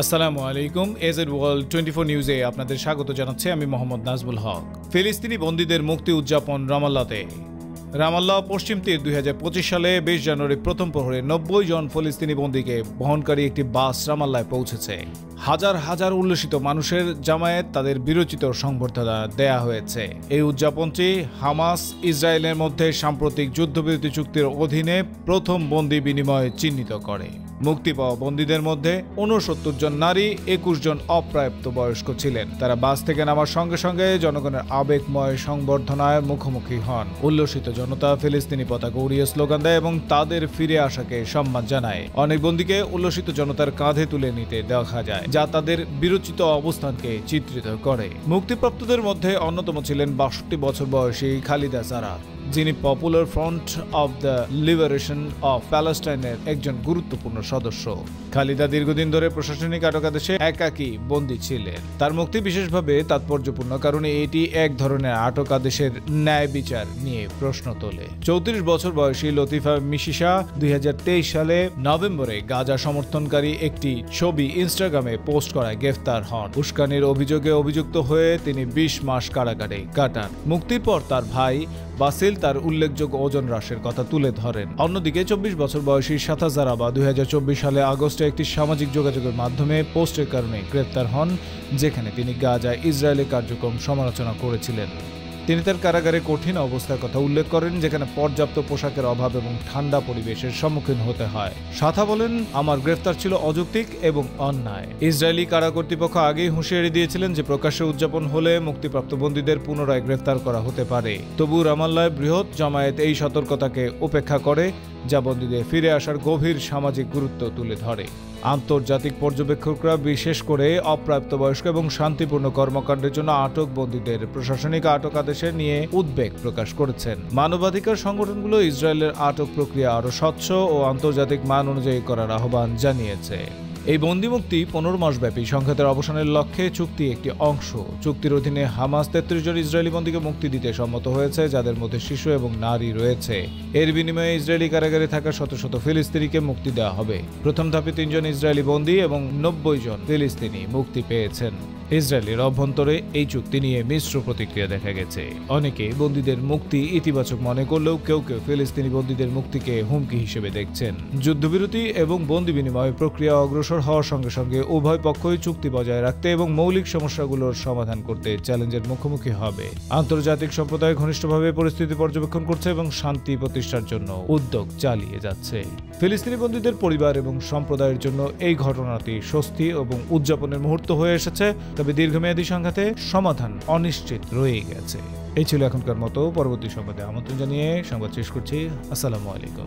আসসালামু আলাইকুম। AZ world 24 নিউজে আপনাদের স্বাগত জানাচ্ছি আমি মোহাম্মদ নাজমুল হক। ফিলিস্তিনি বন্দীদের মুক্তি উদযাপন রামাল্লাতে। রামাল্লাহ পশ্চিম তীর 2025 সালে 20 জানুয়ারি প্রথম প্রহরে 90 জন ফিলিস্তিনি বন্দীকে বহনকারী একটি বাস রামাল্লায় পৌঁছেছে। হাজার হাজার উল্লসিত মানুষের জামায়াত তাদের বিরচিত সংবর্ধনা দেয়া হয়েছে। এই উদযাপনটি হামাস ইসরায়েলের মধ্যে সাম্প্রতিক যুদ্ধবিরতি চুক্তির অধীনে প্রথম বন্দী বিনিময় চিহ্নিত করে। মুক্তি পাওয়া বন্দীদের মধ্যে 69 জন নারী, 21 জন অপ্রাপ্ত বয়স্ক ছিলেন। তারা বাস থেকে নামার সঙ্গে সঙ্গে জনগণের আবেগময় সংবর্ধনায় মুখোমুখি হন। উল্লসিত জনতা ফিলিস্তিনি পতাকা উড়িয়ে স্লোগান দেয় এবং তাদের ফিরে আসাকে সম্মান জানায়। অনেক বন্দীকে উল্লসিত জনতার কাঁধে তুলে নিতে দেখা যায়, যা তাদের বিরচিত অবস্থানকে চিত্রিত করে। মুক্তিপ্রাপ্তদের মধ্যে অন্যতম ছিলেন 62 বছর বয়সী খালিদা জারা, যিনি popular front of the liberation অফ প্যালেস্টাইনের একজন গুরুত্বপূর্ণ সদস্য। খালিদা দীর্ঘদিন ধরে প্রশাসনিক আটকাদেশে একাকী বন্দী ছিলেন। তার মুক্তি বিশেষভাবে তাৎপর্যপূর্ণ কারণ এটি এক ধরনের আটকাদেশের ন্যায় বিচার নিয়ে প্রশ্ন তোলে। 34 বছর বয়সী লতিফা মিশিসা 2023 সালে নভেম্বরে গাজা সমর্থনকারী একটি ছবি ইনস্টাগ্রামে পোস্ট করায় গ্রেফতার হন। উস্কানির অভিযোগে অভিযুক্ত হয়ে তিনি 20 মাস কারাগারে কাটান। মুক্তির পর তার ভাই বাসিল তার উল্লেখযোগ্য ওজন হ্রাসের কথা তুলে ধরেন। অন্যদিকে 24 বছর বয়সী সাথা জারাবা 2024 সালে আগস্টে একটি সামাজিক যোগাযোগের মাধ্যমে পোস্টের কারণে গ্রেপ্তার হন, যেখানে তিনি গাজায় ইসরায়েলি কার্যক্রম সমালোচনা করেছিলেন। তিনি তার কারাগারে কঠিন অবস্থার কথা উল্লেখ করেন, যেখানে পর্যাপ্ত পোশাকের অভাব এবং ঠান্ডা পরিবেশের সম্মুখীন হতে হয়। সাথা বলেন, আমার গ্রেফতার ছিল অযৌক্তিক এবং অন্যায়। ইসরায়েলি কারা কর্তৃপক্ষ আগেই হুঁশিয়ারি দিয়েছিলেন যে প্রকাশ্যে উদযাপন হলে মুক্তিপ্রাপ্ত বন্দীদের পুনরায় গ্রেফতার করা হতে পারে। তবু রামাল্লায় বৃহৎ জামায়াত এই সতর্কতাকে উপেক্ষা করে, যা বন্দীদের ফিরে আসার গভীর সামাজিক গুরুত্ব তুলে ধরে। আন্তর্জাতিক পর্যবেক্ষকরা বিশেষ করে অপ্রাপ্তবয়স্ক এবং শান্তিপূর্ণ কর্মকাণ্ডের জন্য আটক বন্দীদের প্রশাসনিক আটক আদেশে নিয়ে উদ্বেগ প্রকাশ করেছেন। মানবাধিকার সংগঠনগুলো ইসরায়েলের আটক প্রক্রিয়া আরও স্বচ্ছ ও আন্তর্জাতিক মান অনুযায়ী করার আহ্বান জানিয়েছে। এই বন্দিমুক্তি 15 মাসব্যাপী সংঘাতের অবসানের লক্ষ্যে চুক্তি একটি অংশ। চুক্তির অধীনে হামাস 33 জন ইসরায়েলি বন্দীকে মুক্তি দিতে সম্মত হয়েছে, যাদের মধ্যে শিশু এবং নারী রয়েছে। এর বিনিময়ে ইসরায়েলি কারাগারে থাকা শত শত ফিলিস্তিনিকে মুক্তি দেওয়া হবে। প্রথম ধাপে 3 জন ইসরায়েলি বন্দী এবং 90 জন ফিলিস্তিনি মুক্তি পেয়েছেন। ইসরায়েলের অভ্যন্তরে এই চুক্তি নিয়ে মিশ্র প্রতিক্রিয়া দেখা গেছে। অনেকে বন্দীদের মুক্তি ইতিবাচক মনে করলেও কেউ কেউ ফিলিস্তিনি বন্দীদের মুক্তিকে হুমকি হিসেবে দেখছেন। যুদ্ধবিরতি এবং বন্দী বিনিময় প্রক্রিয়া অগ্রসর হওয়ার সঙ্গে সঙ্গে উভয় পক্ষই চুক্তি বজায় রাখতে এবং মৌলিক সমস্যাগুলোর সমাধান করতে চ্যালেঞ্জের মুখোমুখি হবে। আন্তর্জাতিক সম্প্রদায় ঘনিষ্ঠভাবে পরিস্থিতি পর্যবেক্ষণ করছে এবং শান্তি প্রতিষ্ঠার জন্য উদ্যোগ চালিয়ে যাচ্ছে। ফিলিস্তিনি বন্দীদের পরিবার এবং সম্প্রদায়ের জন্য এই ঘটনাটি স্বস্তি এবং উদযাপনের মুহূর্ত হয়ে এসেছে, তবে দীর্ঘমেয়াদী সংঘাতে সমাধান অনিশ্চিত রয়ে গেছে। এই ছিল এখনকার মতো। পরবর্তী সংবাদে আমন্ত্রণ জানিয়ে সংবাদ শেষ করছি। আসসালামু আলাইকুম।